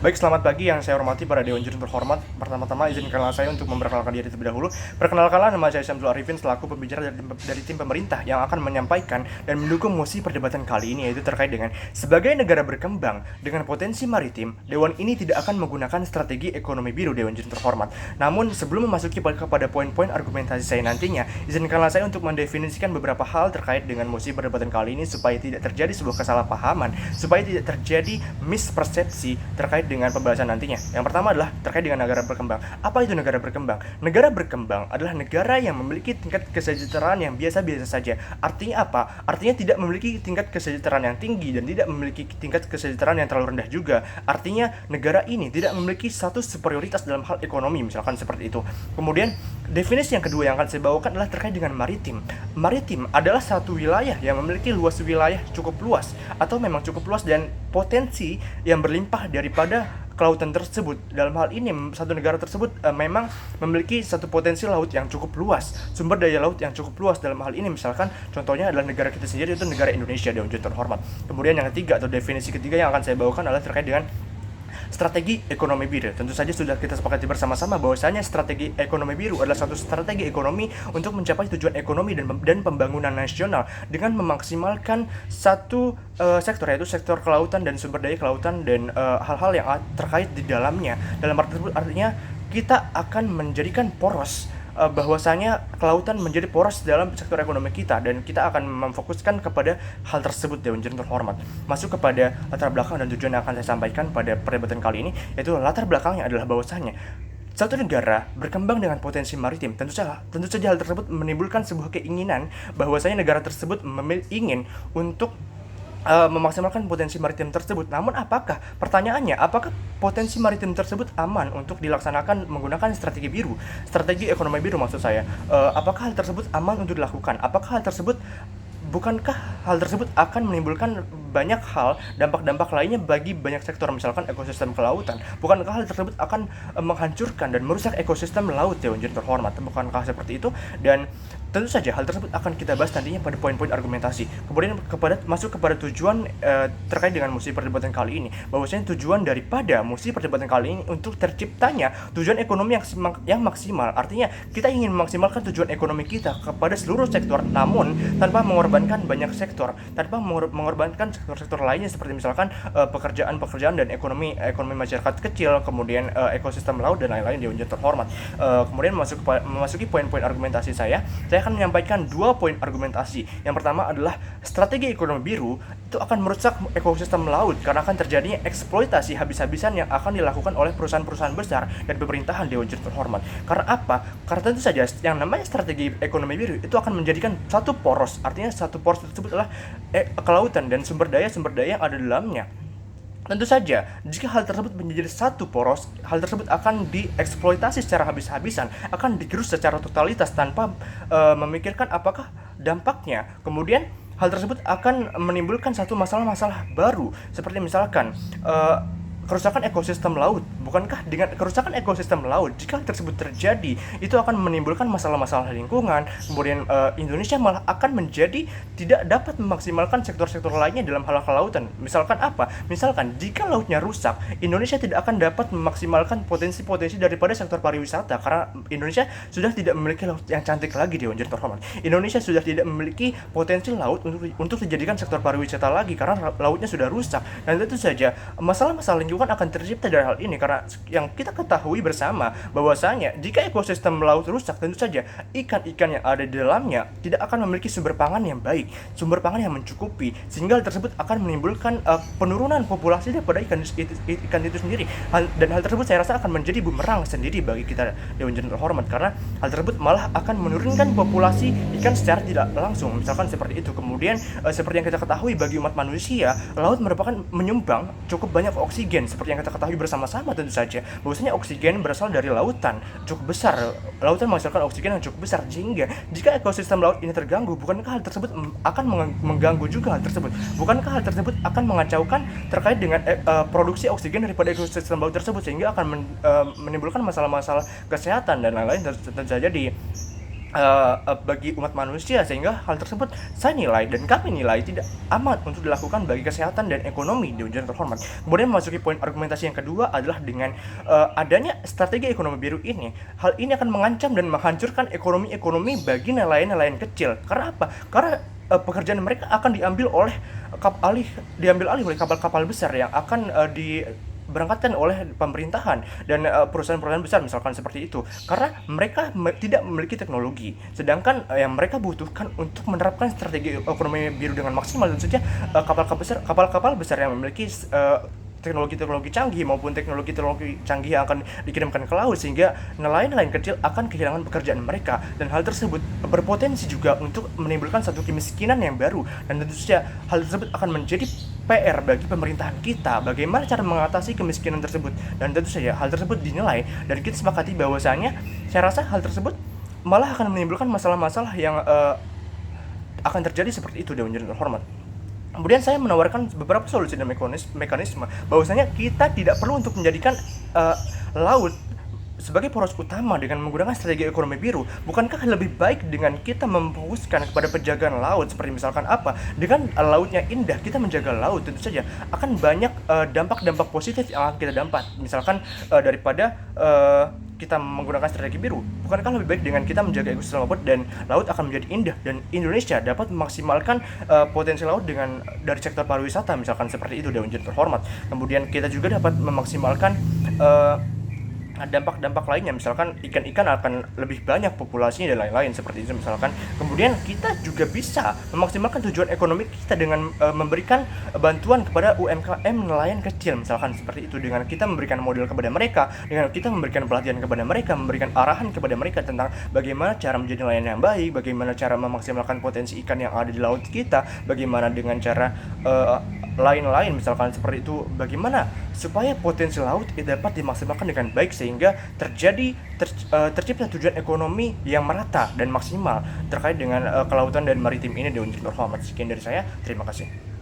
Baik, selamat pagi yang saya hormati para Dewan Juri terhormat. Pertama-tama izinkanlah saya untuk memperkenalkan diri terlebih dahulu. Perkenalkanlah, nama saya Syamsul Arifin selaku pembicara dari tim pemerintah yang akan menyampaikan dan mendukung mosi perdebatan kali ini, yaitu terkait dengan sebagai negara berkembang dengan potensi maritim, Dewan ini tidak akan menggunakan strategi ekonomi biru, Dewan Juri terhormat. Namun sebelum memasuki kepada poin-poin argumentasi saya nantinya, izinkanlah saya untuk mendefinisikan beberapa hal terkait dengan mosi perdebatan kali ini supaya tidak terjadi sebuah kesalahpahaman, supaya tidak terjadi mispersepsi terkait dengan pembahasan nantinya. Yang pertama adalah terkait dengan negara berkembang. Apa itu negara berkembang? Negara berkembang adalah negara yang memiliki tingkat kesejahteraan yang biasa-biasa saja. Artinya apa? Artinya tidak memiliki tingkat kesejahteraan yang tinggi dan tidak memiliki tingkat kesejahteraan yang terlalu rendah juga. Artinya negara ini tidak memiliki status superioritas dalam hal ekonomi, misalkan seperti itu. Kemudian definisi yang kedua yang akan saya bawakan adalah terkait dengan maritim. Maritim adalah satu wilayah yang memiliki luas wilayah cukup luas atau memang cukup luas dan potensi yang berlimpah daripada kelautan tersebut. Dalam hal ini satu negara tersebut memang memiliki satu potensi laut yang cukup luas, sumber daya laut yang cukup luas. Dalam hal ini misalkan contohnya adalah negara kita sendiri, yaitu negara Indonesia, Dewan Juri terhormat. Kemudian yang ketiga atau definisi ketiga yang akan saya bawakan adalah terkait dengan strategi ekonomi biru. Tentu saja sudah kita sepakati bersama-sama bahwasanya strategi ekonomi biru adalah suatu strategi ekonomi untuk mencapai tujuan ekonomi dan pembangunan nasional dengan memaksimalkan satu sektor, yaitu sektor kelautan dan sumber daya kelautan dan hal-hal yang terkait di dalamnya. Dalam arti tersebut artinya kita akan menjadikan poros bahwasanya kelautan menjadi poros dalam sektor ekonomi kita, dan kita akan memfokuskan kepada hal tersebut, Dewan Juri terhormat. Masuk kepada latar belakang dan tujuan yang akan saya sampaikan pada perdebatan kali ini, yaitu latar belakangnya adalah bahwasanya satu negara berkembang dengan potensi maritim. Tentu saja hal tersebut menimbulkan sebuah keinginan bahwasanya negara tersebut ingin untuk memaksimalkan potensi maritim tersebut. Namun pertanyaannya, apakah potensi maritim tersebut aman untuk dilaksanakan menggunakan strategi biru, strategi ekonomi biru maksud saya? Apakah hal tersebut aman untuk dilakukan? Bukankah hal tersebut akan menimbulkan banyak hal, dampak-dampak lainnya bagi banyak sektor, misalkan ekosistem kelautan? Bukankah hal tersebut akan menghancurkan dan merusak ekosistem laut, Dewan Juri terhormat? Bukankah seperti itu? Dan tentu saja hal tersebut akan kita bahas nantinya pada poin-poin argumentasi. Kemudian masuk kepada tujuan terkait dengan mosi perdebatan kali ini. Bahwasanya tujuan daripada mosi perdebatan kali ini untuk terciptanya tujuan ekonomi yang maksimal. Artinya kita ingin memaksimalkan tujuan ekonomi kita kepada seluruh sektor, namun tanpa mengorbankan banyak sektor, tanpa mengorbankan sektor-sektor lainnya seperti misalkan pekerjaan-pekerjaan dan ekonomi masyarakat kecil, kemudian ekosistem laut dan lain-lain, Dewan Juri terhormat. Kemudian memasuki poin-poin argumentasi saya akan menyampaikan dua poin argumentasi. Yang pertama adalah strategi ekonomi biru itu akan merusak ekosistem laut karena akan terjadinya eksploitasi habis-habisan yang akan dilakukan oleh perusahaan-perusahaan besar dan pemerintahan, Dewan Juri terhormat. Karena apa? Karena tentu saja yang namanya strategi ekonomi biru itu akan menjadikan satu poros. Artinya satu poros tersebut adalah kelautan dan sumber daya yang ada di dalamnya. Tentu saja, jika hal tersebut menjadi satu poros, hal tersebut akan dieksploitasi secara habis-habisan, akan digerus secara totalitas tanpa memikirkan apakah dampaknya. Kemudian hal tersebut akan menimbulkan satu masalah-masalah baru, seperti misalkan kerusakan ekosistem laut. Bukankah dengan kerusakan ekosistem laut, jika hal tersebut terjadi, itu akan menimbulkan masalah-masalah lingkungan. Kemudian Indonesia malah akan menjadi tidak dapat memaksimalkan sektor-sektor lainnya dalam hal kelautan. Misalkan apa? Misalkan jika lautnya rusak, Indonesia tidak akan dapat memaksimalkan potensi-potensi daripada sektor pariwisata, karena Indonesia sudah tidak memiliki laut yang cantik lagi, Dewan Juri terhormat. Indonesia sudah tidak memiliki potensi laut untuk dijadikan sektor pariwisata lagi karena lautnya sudah rusak. Dan tentu saja masalah-masalah lingkungan akan tercipta dari hal ini, karena yang kita ketahui bersama bahwasanya jika ekosistem laut rusak, tentu saja ikan-ikan yang ada di dalamnya tidak akan memiliki sumber pangan yang baik, sumber pangan yang mencukupi, sehingga hal tersebut akan menimbulkan penurunan populasi daripada ikan itu sendiri. Dan hal tersebut saya rasa akan menjadi bumerang sendiri bagi kita, Dewan Juri terhormat, karena hal tersebut malah akan menurunkan populasi ikan secara tidak langsung, misalkan seperti itu. Kemudian seperti yang kita ketahui, bagi umat manusia, laut merupakan menyumbang cukup banyak oksigen, seperti yang kita ketahui bersama-sama. Tentu saja bahwasanya oksigen berasal dari lautan cukup besar. Lautan menghasilkan oksigen yang cukup besar, sehingga jika ekosistem laut ini terganggu, bukankah hal tersebut akan mengganggu juga hal tersebut? Bukankah hal tersebut akan mengacaukan terkait dengan produksi oksigen daripada ekosistem laut tersebut, sehingga akan menimbulkan masalah-masalah kesehatan dan lain-lain tentu saja di bagi umat manusia, sehingga hal tersebut saya nilai dan kami nilai tidak aman untuk dilakukan bagi kesehatan dan ekonomi di Unjur terhormat. Kemudian memasuki poin argumentasi yang kedua adalah dengan adanya strategi ekonomi biru ini, hal ini akan mengancam dan menghancurkan ekonomi bagi nelayan-nelayan kecil. Karena apa? Karena pekerjaan mereka akan diambil alih oleh kapal-kapal besar yang akan berangkatkan oleh pemerintahan dan perusahaan-perusahaan besar misalkan seperti itu, karena mereka tidak memiliki teknologi, sedangkan yang mereka butuhkan untuk menerapkan strategi ekonomi biru dengan maksimal tentu saja kapal-kapal besar yang memiliki teknologi-teknologi canggih maupun teknologi-teknologi canggih yang akan dikirimkan ke laut, sehingga nelayan-nelayan kecil akan kehilangan pekerjaan mereka, dan hal tersebut berpotensi juga untuk menimbulkan satu kemiskinan yang baru. Dan tentu saja hal tersebut akan menjadi PR bagi pemerintahan kita, bagaimana cara mengatasi kemiskinan tersebut. Dan tentu saja hal tersebut dinilai dan kita sepakati bahwasanya saya rasa hal tersebut malah akan menimbulkan masalah-masalah yang akan terjadi seperti itu, Dewan Jurnal Hormat. Kemudian saya menawarkan beberapa solusi dan mekanisme bahwasanya kita tidak perlu untuk menjadikan laut sebagai poros utama dengan menggunakan strategi ekonomi biru. Bukankah lebih baik dengan kita memfokuskan kepada penjagaan laut, seperti misalkan apa, dengan lautnya indah kita menjaga laut, tentu saja akan banyak dampak-dampak positif yang akan kita dapat. Misalkan daripada kita menggunakan strategi biru, bukankah lebih baik dengan kita menjaga ekosistem laut dan laut akan menjadi indah, dan Indonesia dapat memaksimalkan potensi laut dari sektor pariwisata misalkan seperti itu, Dewan Jurnal terhormat. Kemudian kita juga dapat memaksimalkan dampak-dampak lainnya, misalkan ikan-ikan akan lebih banyak populasinya dan lain-lain seperti itu misalkan. Kemudian kita juga bisa memaksimalkan tujuan ekonomi kita dengan memberikan bantuan kepada UMKM nelayan kecil misalkan seperti itu, dengan kita memberikan modal kepada mereka, dengan kita memberikan pelatihan kepada mereka, memberikan arahan kepada mereka tentang bagaimana cara menjadi nelayan yang baik, bagaimana cara memaksimalkan potensi ikan yang ada di laut kita, bagaimana dengan cara lain-lain misalkan seperti itu, bagaimana supaya potensi laut dapat dimaksimalkan dengan baik, sehingga tercipta tujuan ekonomi yang merata dan maksimal terkait dengan kelautan dan maritim ini, Dewan Jurnal terhormat. Sekian dari saya, terima kasih.